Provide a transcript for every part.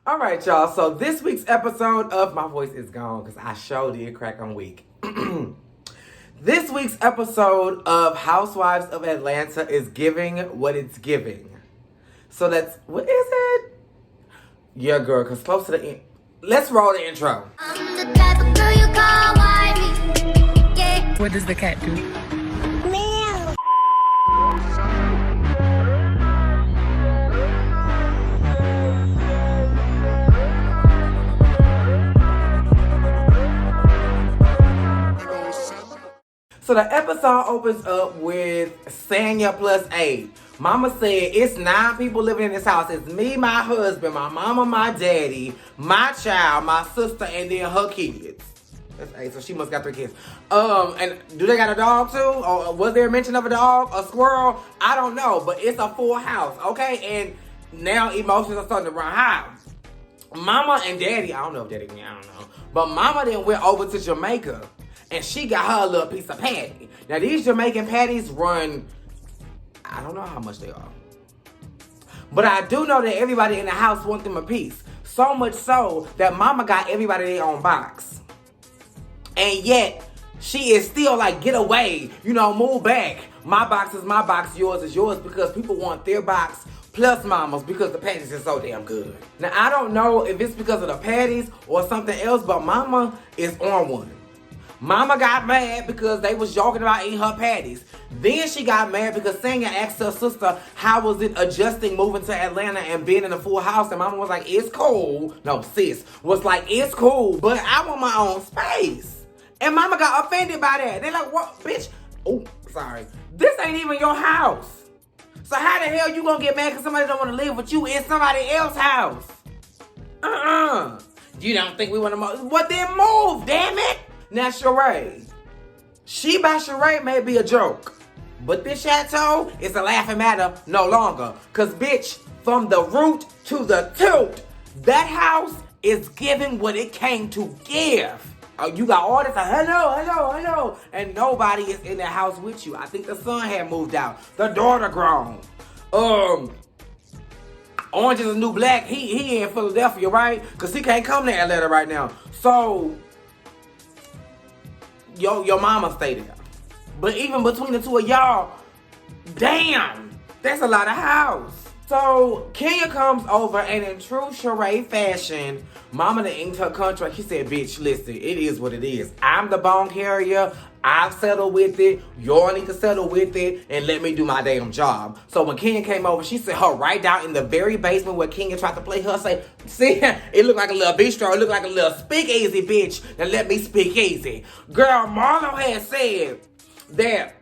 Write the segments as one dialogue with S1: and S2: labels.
S1: All right, y'all. So this week's episode of My Voice is Gone because I sure did crack on week. This week's episode of Housewives of Atlanta is giving what it's giving. So that's, what is it? Yeah, girl, because close to the end. Let's roll the intro.
S2: I'm the type of girl you call wifey. Yeah.
S3: What does the cat do?
S2: Meow.
S1: So the episode opens up with Sanya plus 8. Mama said, it's 9 people living in this house. It's me, my husband, my mama, my daddy, my child, my sister, and then her kids. That's 8, so she must got 3 kids. And do they got a dog too? Or was there a mention of a dog, a squirrel? I don't know, but it's a full house, okay? And now emotions are starting to run high. Mama and daddy, I don't know if daddy, I don't know. But mama then went over to Jamaica. And she got her a little piece of patty. Now, these Jamaican patties run, I don't know how much they are. But I do know that everybody in the house wants them a piece. So much so that mama got everybody their own box. And yet, she is still like, get away. You know, move back. My box is my box, yours is yours. Because people want their box plus mama's because the patties are so damn good. Now, I don't know if it's because of the patties or something else, but mama is on one. Mama got mad because they was joking about eating her patties. Then she got mad because Sanya asked her sister how was it adjusting moving to Atlanta and being in a full house. And mama was like, it's cool. No, sis was like, it's cool, but I want my own space. And mama got offended by that. They're like, what, bitch? Oh, sorry. This ain't even your house. So how the hell you gonna get mad because somebody don't want to live with you in somebody else's house? You don't think we want to move? Well, then move, damn it. Now, Sheree. She by Sheree may be a joke. But this chateau is a laughing matter no longer. Because, bitch, from the root to the toot, that house is giving what it came to give. You got all this, hello. And nobody is in the house with you. I think the son had moved out. The daughter grown. Orange is the New Black. He in Philadelphia, right? Because he can't come to Atlanta right now. So your mama stay there. But even between the two of y'all, damn, that's a lot of house. So Kenya comes over and in true Sheree fashion, mama done inked her contract. She said, bitch, listen, it is what it is. I'm the bone carrier. I've settled with it. Y'all need to settle with it and let me do my damn job. So when Kenya came over, she said her right down in the very basement where Kenya tried to play her, say, see, it looked like a little bistro. It looked like a little speakeasy, bitch. Now let me speak easy. Girl, Marlo had said that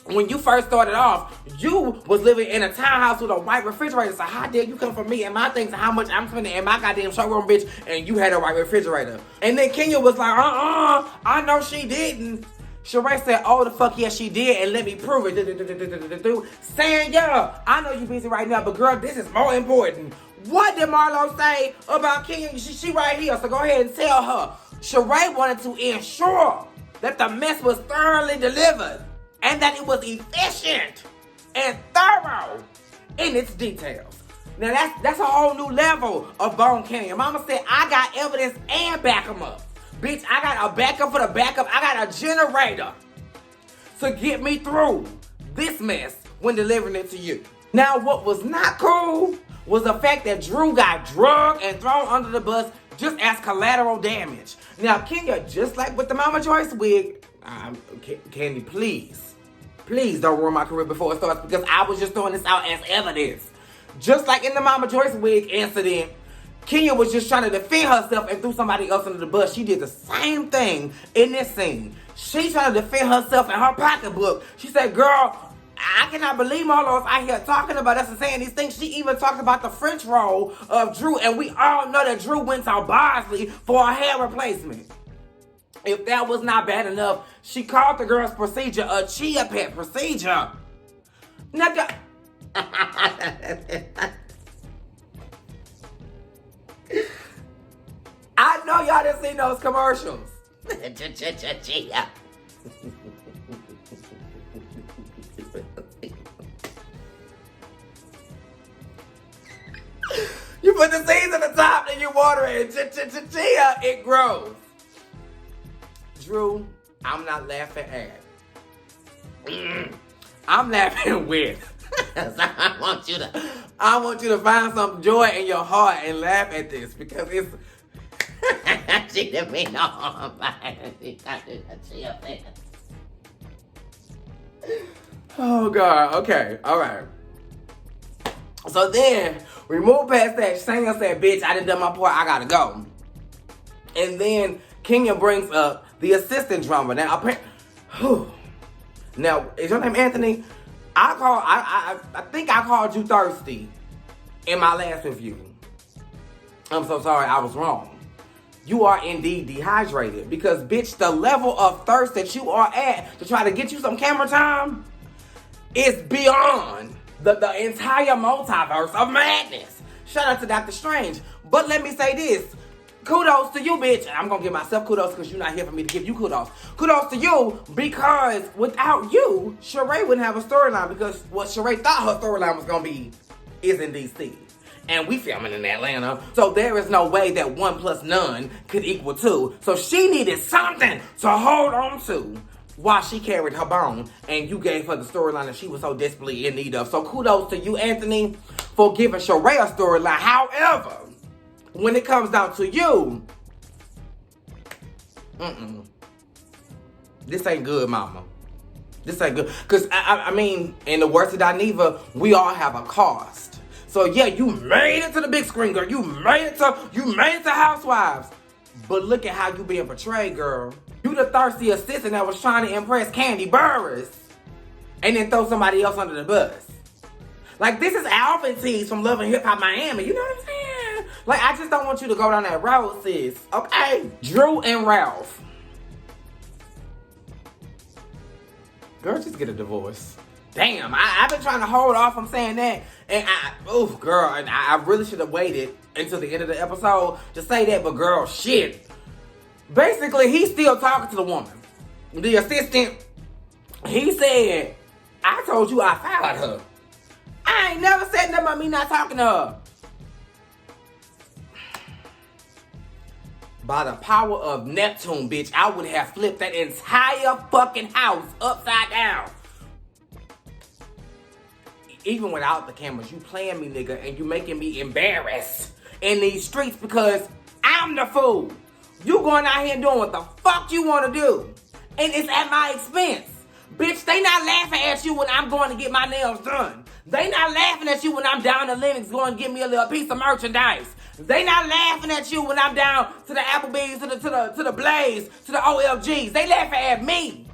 S1: when you first started off, you was living in a townhouse with a white refrigerator. So how dare you come for me and my things and how much I'm spending in my goddamn showroom, bitch, and you had a white refrigerator. And then Kenya was like, I know she didn't. Sheree said, oh, the fuck yes, she did, and let me prove it. Saying, yeah, I know you busy right now, but girl, this is more important. What did Marlo say about Kenya? She right here, so go ahead and tell her. Sheree wanted to ensure that the mess was thoroughly delivered and that it was efficient and thorough in its details. Now, that's a whole new level of Bone Canyon. Mama said, I got evidence and back them up. Bitch, I got a backup for the backup. I got a generator to get me through this mess when delivering it to you. Now, what was not cool was the fact that Drew got drugged and thrown under the bus just as collateral damage. Now, Kenya, just like with the Mama Joyce wig, Kandi, please don't ruin my career before it starts because I was just throwing this out as evidence. Just like in the Mama Joyce wig incident, Kenya was just trying to defend herself and threw somebody else under the bus. She did the same thing in this scene. She trying to defend herself in her pocketbook. She said, girl, I cannot believe Marlo's out here talking about us and saying these things. She even talked about the French roll of Drew, and we all know that Drew went to Bosley for a hair replacement. If that was not bad enough, she called the girl's procedure a chia pet procedure. Now, I know y'all didn't see those commercials. Chia. You put the C's at the top, and you water it, chia, it grows. Drew, I'm not laughing at. I'm laughing with. I want you to find some joy in your heart and laugh at this because it's. She didn't mean no harm by it. Oh God. Okay. All right. So then we move past that. Shayna said, "Bitch, I done my part. I gotta go." And then Kenya brings up the assistant drummer. Now, now is your name Anthony? I think I called you thirsty in my last review. I'm so sorry, I was wrong. You are indeed dehydrated because, bitch, the level of thirst that you are at to try to get you some camera time is beyond the entire multiverse of madness. Shout out to Dr. Strange. But let me say this. Kudos to you, bitch. I'm going to give myself kudos because you're not here for me to give you kudos. Kudos to you because without you, Sheree wouldn't have a storyline because what Sheree thought her storyline was going to be is in D.C. And we filming in Atlanta. So there is no way that 1 plus none could equal 2. So she needed something to hold on to while she carried her bone. And you gave her the storyline that she was so desperately in need of. So kudos to you, Anthony, for giving Sheree a storyline. However, when it comes down to you, this ain't good, mama. This ain't good. Because, I mean, in the words of Dineva, we all have a cost. So, yeah, you made it to the big screen, girl. You made it to Housewives. But look at how you being portrayed, girl. You the thirsty assistant that was trying to impress Kandi Burris and then throw somebody else under the bus. Like, this is Alvin T's from Love and Hip Hop Miami. You know what I'm saying? Like, I just don't want you to go down that road, sis. Okay? Drew and Ralph. Girl, just get a divorce. Damn, I've been trying to hold off from saying that. And I really should have waited until the end of the episode to say that. But girl, shit. Basically, he's still talking to the woman. The assistant, he said, I told you I fired her. I ain't never said nothing about me not talking to her. By the power of Neptune, bitch, I would have flipped that entire fucking house upside down. Even without the cameras, you playing me, nigga, and you making me embarrassed in these streets because I'm the fool. You going out here and doing what the fuck you want to do. And it's at my expense. Bitch, they not laughing at you when I'm going to get my nails done. They not laughing at you when I'm down to Lennox going to get me a little piece of merchandise. They not laughing at you when I'm down to the Applebee's, to the Blaze, to the OLGs. They laughing at me.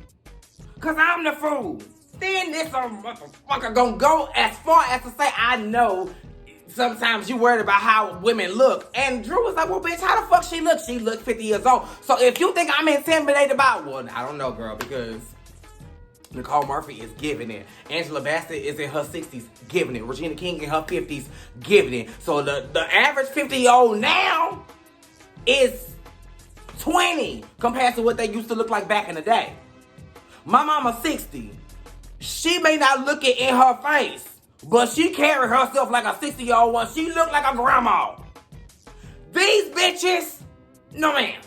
S1: Cause I'm the fool. Then this motherfucker gonna go as far as to say, I know sometimes you worried about how women look. And Drew was like, well, bitch, how the fuck she look? She look 50 years old. So if you think I'm intimidated about, well, I don't know, girl, because Nicole Murphy is giving it. Angela Bassett is in her 60s, giving it. Regina King in her 50s, giving it. So the average 50-year-old now is 20 compared to what they used to look like back in the day. My mama's 60. She may not look it in her face, but she carry herself like a 60-year-old one. She look like a grandma. These bitches, no ma'am.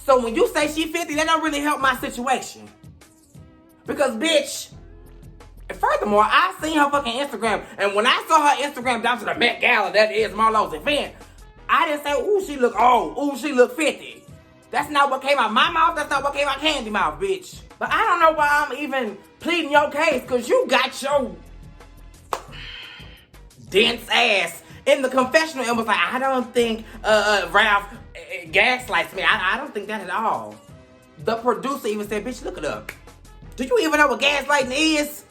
S1: So when you say she 50, that don't really help my situation. Because, bitch, furthermore, I seen her fucking Instagram. And when I saw her Instagram down to the Met Gala, that is Marlo's event, I didn't say, ooh, she look old. Ooh, she look 50. That's not what came out my mouth. That's not what came out Kandi mouth, bitch. But I don't know why I'm even pleading your case, because you got your dense ass in the confessional and was like, I don't think Ralph gaslights me. I don't think that at all. The producer even said, bitch, look it up. Do you even know what gaslighting is?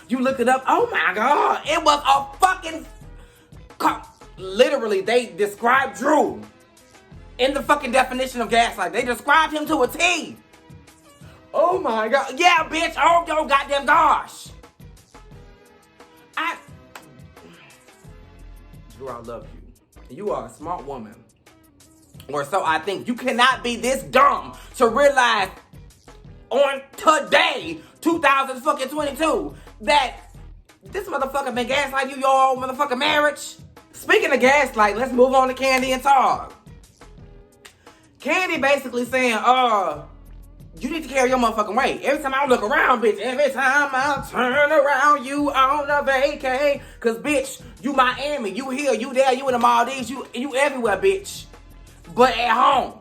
S1: You look it up. Oh my God. It was a fucking... Literally, they described Drew in the fucking definition of gaslighting. They described him to a T. Oh my God. Yeah, bitch. Oh, yo, goddamn gosh. Drew, I love you. You are a smart woman. Or so I think. You cannot be this dumb to realize on today, 2022, that this motherfucker been gaslighting you your whole motherfucking marriage. Speaking of gaslight, let's move on to Kandi and Todd. Kandi basically saying, you need to carry your motherfucking weight. Every time I look around, bitch, every time I turn around, you on a vacay. Cause bitch, you Miami, you here, you there, you in the Maldives, you everywhere, bitch. But at home.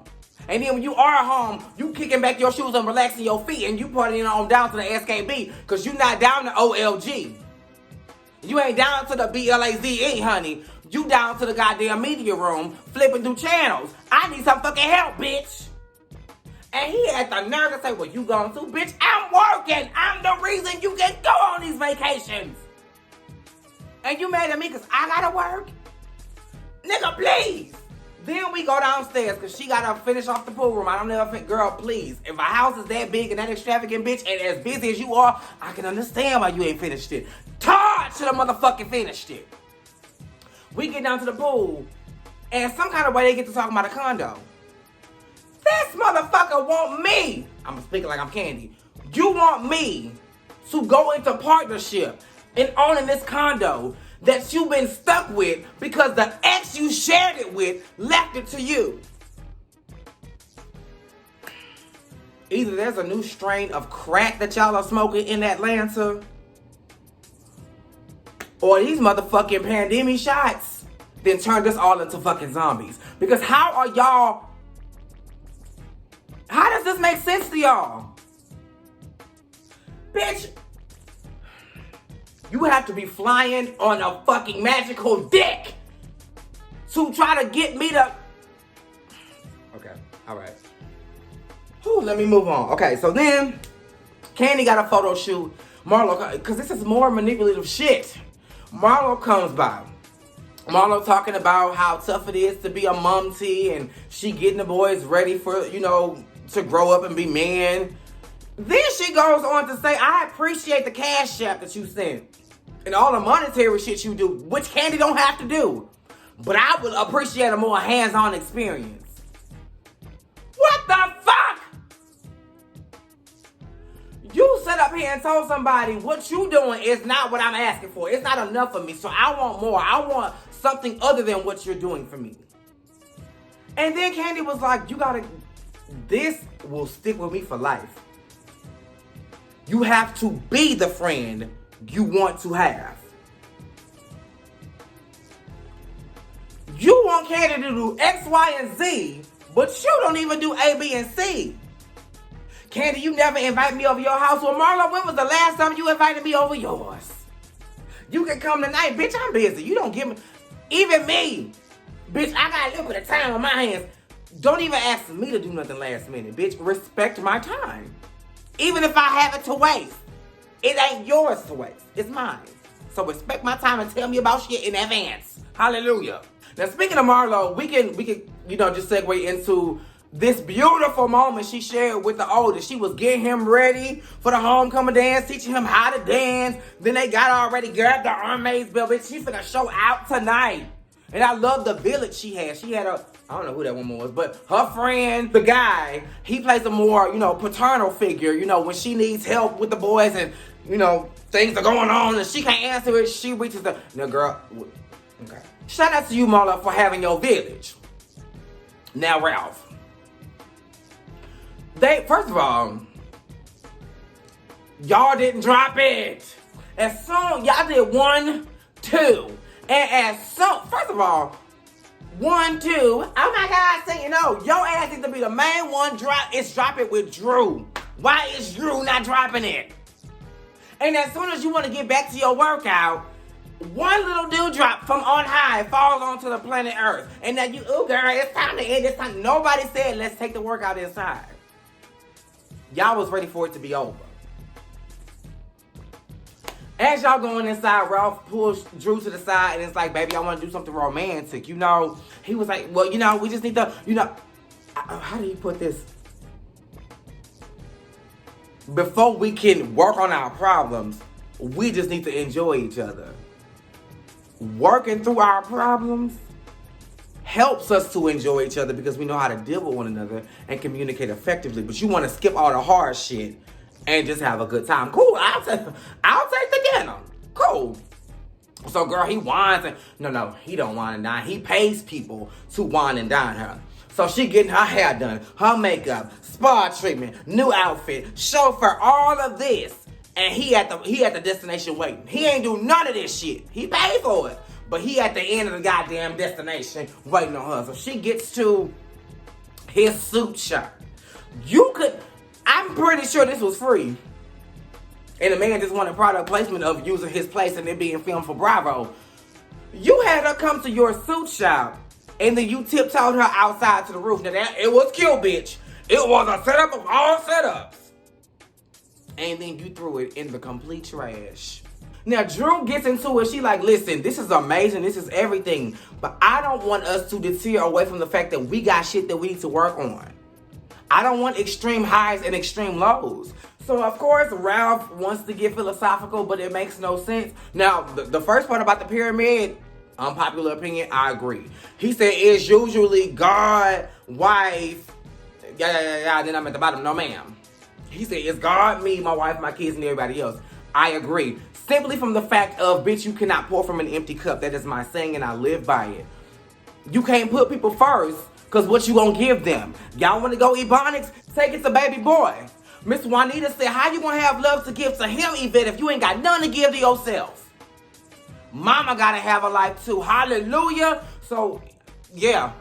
S1: And then when you are at home, you kicking back your shoes and relaxing your feet and you partying on down to the SKB. Cause you not down to OLG. You ain't down to the BLAZE, honey. You down to the goddamn media room, flipping through channels. I need some fucking help, bitch. And he had the nerve to say, well, you going to? Bitch, I'm working. I'm the reason you can go on these vacations. And you mad at me because I got to work? Nigga, please. Then we go downstairs because she got to finish off the pool room. I don't never think, girl, please. If a house is that big and that extravagant, bitch, and as busy as you are, I can understand why you ain't finished it. Todd should have motherfucking finished it. We get down to the pool, and some kind of way they get to talking about a condo. This motherfucker want me, I'm speaking like I'm Kandi, you want me to go into partnership in owning this condo that you've been stuck with because the ex you shared it with left it to you. Either there's a new strain of crack that y'all are smoking in Atlanta, or these motherfucking pandemic shots then turned us all into fucking zombies. Because how does this make sense to y'all? Bitch, you have to be flying on a fucking magical dick to try to get me to... Okay, all right. Whew, let me move on. Okay, so then Kandi got a photo shoot. Marlo, because this is more manipulative shit. Marlo comes by. Marlo talking about how tough it is to be a mumty and she getting the boys ready for, to grow up and be men. Then she goes on to say, I appreciate the cash app that you sent and all the monetary shit you do, which Kandi don't have to do. But I would appreciate a more hands-on experience. What the fuck? You sit up here and told somebody what you doing is not what I'm asking for. It's not enough for me, so I want more. I want something other than what you're doing for me. And then Kandi was like, this will stick with me for life. You have to be the friend you want to have. You want Kandi to do X, Y, and Z, but you don't even do A, B, and C. Kandi, you never invite me over your house. Well, Marlo, when was the last time you invited me over yours? You can come tonight. Bitch, I'm busy. You don't give me... Even me. Bitch, I got a little bit of time on my hands. Don't even ask me to do nothing last minute. Bitch, respect my time. Even if I have it to waste. It ain't yours to waste. It's mine. So respect my time and tell me about shit in advance. Hallelujah. Now, speaking of Marlo, we can just segue into this beautiful moment she shared with the oldest. She was getting him ready for the homecoming dance, teaching him how to dance. Then they got already grabbed the Hermes belt. Bitch, she finna show out tonight. And I love the village she had. She had I don't know who that woman was, but her friend, the guy, he plays a more, paternal figure. When she needs help with the boys and, things are going on and she can't answer it, she reaches the, girl, okay. Shout out to you, Marlo, for having your village. Now, Ralph. First of all, y'all didn't drop it. As soon, y'all did 1, 2. And first of all, 1, 2. Oh my God, saying your ass needs to be the main one. Drop it with Drew. Why is Drew not dropping it? And as soon as you want to get back to your workout, one little dewdrop from on high falls onto the planet Earth. And now girl, it's time to end. It's time. Nobody said, let's take the workout inside. Y'all was ready for it to be over. As y'all going inside, Ralph pulls Drew to the side and it's like, baby, I want to do something romantic. He was like, well, we just need to, how do you put this? Before we can work on our problems, we just need to enjoy each other. Working through our problems helps us to enjoy each other because we know how to deal with one another and communicate effectively. But you want to skip all the hard shit and just have a good time. Cool, I'll take the dinner. Cool. So, girl, he wines and... No, he don't wine and dine. He pays people to wine and dine her. So she getting her hair done, her makeup, spa treatment, new outfit, chauffeur, all of this. And he at the destination waiting. He ain't do none of this shit. He paid for it. But he at the end of the goddamn destination waiting on her. So she gets to his suit shop. I'm pretty sure this was free. And the man just wanted product placement of using his place and it being filmed for Bravo. You had her come to your suit shop and then you tiptoed her outside to the roof. Now it was cute, bitch. It was a setup of all setups. And then you threw it in the complete trash. Now, Drew gets into it. She like, listen, this is amazing. This is everything. But I don't want us to deter away from the fact that we got shit that we need to work on. I don't want extreme highs and extreme lows. So, of course, Ralph wants to get philosophical, but it makes no sense. Now, the first part about the pyramid, unpopular opinion, I agree. He said it's usually God, wife, then I'm at the bottom, no ma'am. He said it's God, me, my wife, my kids, and everybody else. I agree. Simply from the fact of, bitch, you cannot pour from an empty cup. That is my saying, and I live by it. You can't put people first, because what you gonna give them? Y'all want to go Ebonics? Take it to baby boy. Miss Juanita said, how you gonna have love to give to him, Yvette, if you ain't got nothing to give to yourself? Mama gotta have a life too. Hallelujah. So, yeah.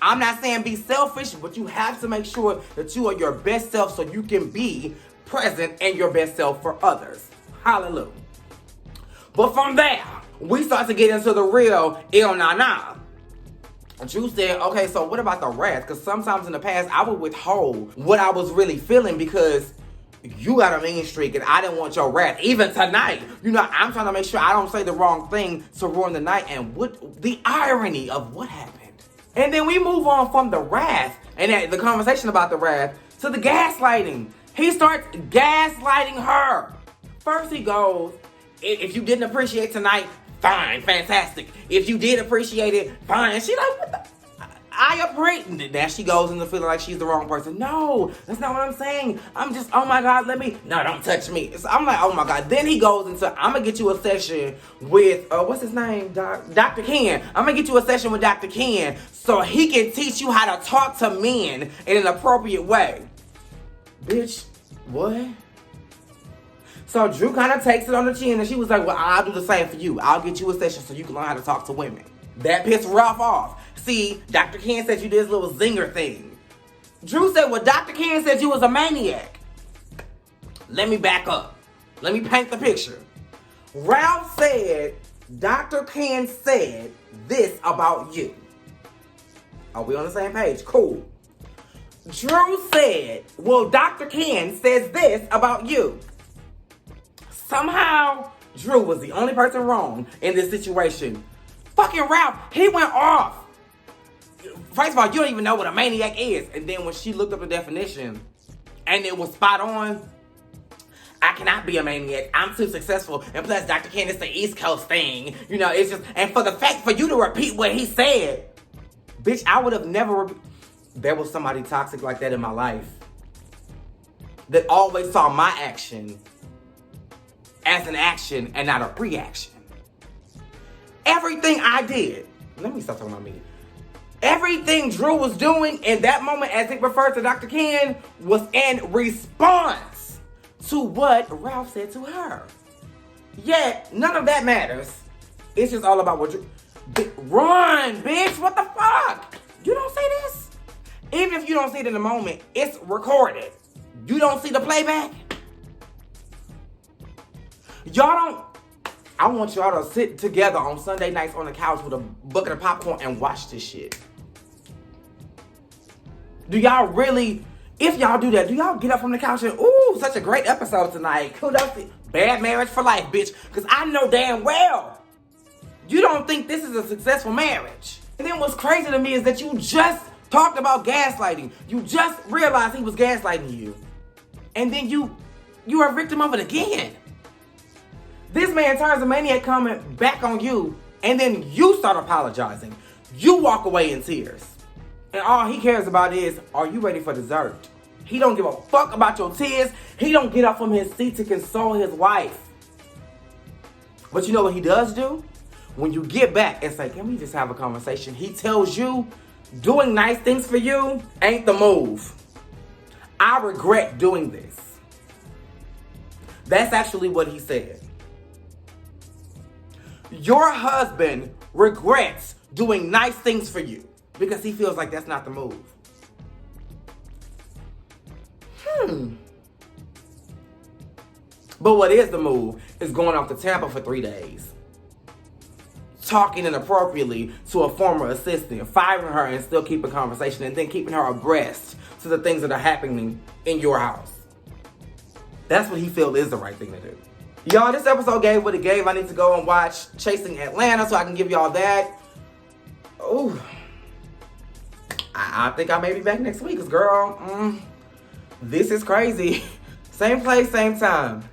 S1: I'm not saying be selfish, but you have to make sure that you are your best self so you can be present and your best self for others. Hallelujah. But from there, we start to get into the real na. Drew said, okay, so what about the wrath? Because sometimes in the past, I would withhold what I was really feeling because you got a mean streak and I didn't want your wrath. Even tonight, I'm trying to make sure I don't say the wrong thing to ruin the night. And what the irony of what happened. And then we move on from the wrath and the conversation about the wrath to the gaslighting. He starts gaslighting her. First he goes, if you didn't appreciate tonight, fine, fantastic. If you did appreciate it, fine. And she like, what the? I appreciate. Now she goes into feeling like she's the wrong person. No, that's not what I'm saying. I'm just, oh my God, no, don't touch me. So I'm like, oh my God. Then he goes into, I'm going to get you a session with, what's his name? Dr. Ken. I'm going to get you a session with Dr. Ken so he can teach you how to talk to men in an appropriate way. Bitch, what? So Drew kind of takes it on the chin and she was like, well, I'll do the same for you. I'll get you a session so you can learn how to talk to women. That pissed Ralph off. See, Dr. Ken said you did this little zinger thing. Drew said, well, Dr. Ken said you was a maniac. Let me back up. Let me paint the picture. Ralph said, Dr. Ken said this about you. Are we on the same page? Cool. Drew said, well, Dr. Ken says this about you. Somehow, Drew was the only person wrong in this situation. Fucking Ralph, he went off. First of all, you don't even know what a maniac is. And then when she looked up the definition and it was spot on, I cannot be a maniac. I'm too successful. And plus, Dr. Ken, it's the East Coast thing. It's just, and for the fact for you to repeat what he said, bitch, I would have never, there was somebody toxic like that in my life that always saw my action as an action and not a reaction. Everything I did, let me stop talking about me. Everything Drew was doing in that moment as it referred to Dr. Ken was in response to what Ralph said to her. Yet, none of that matters. It's just all about what Drew... Run, bitch, what the fuck? You don't see this? Even if you don't see it in the moment, it's recorded. You don't see the playback? Y'all don't... I want y'all to sit together on Sunday nights on the couch with a bucket of popcorn and watch this shit. Do y'all really, if y'all do that, do y'all get up from the couch and, ooh, such a great episode tonight. Kudos to bad marriage for life, bitch. Because I know damn well you don't think this is a successful marriage. And then what's crazy to me is that you just talked about gaslighting. You just realized he was gaslighting you. And then you are a victim of it again. This man turns a maniac coming back on you, and then you start apologizing. You walk away in tears. And all he cares about is, are you ready for dessert? He don't give a fuck about your tears. He don't get up from his seat to console his wife. But you know what he does do? when you get back and say, can we just have a conversation? He tells you doing nice things for you ain't the move. I regret doing this. That's actually what he said. Your husband regrets doing nice things for you because he feels like that's not the move. But what is the move is going off to Tampa for 3 days. Talking inappropriately to a former assistant, firing her and still keeping conversation, and then keeping her abreast to the things that are happening in your house. That's what he feels is the right thing to do. Y'all, this episode gave what it gave. I need to go and watch Chasing Atlanta so I can give y'all that. Ooh. I think I may be back next week, because girl, this is crazy. Same place, same time.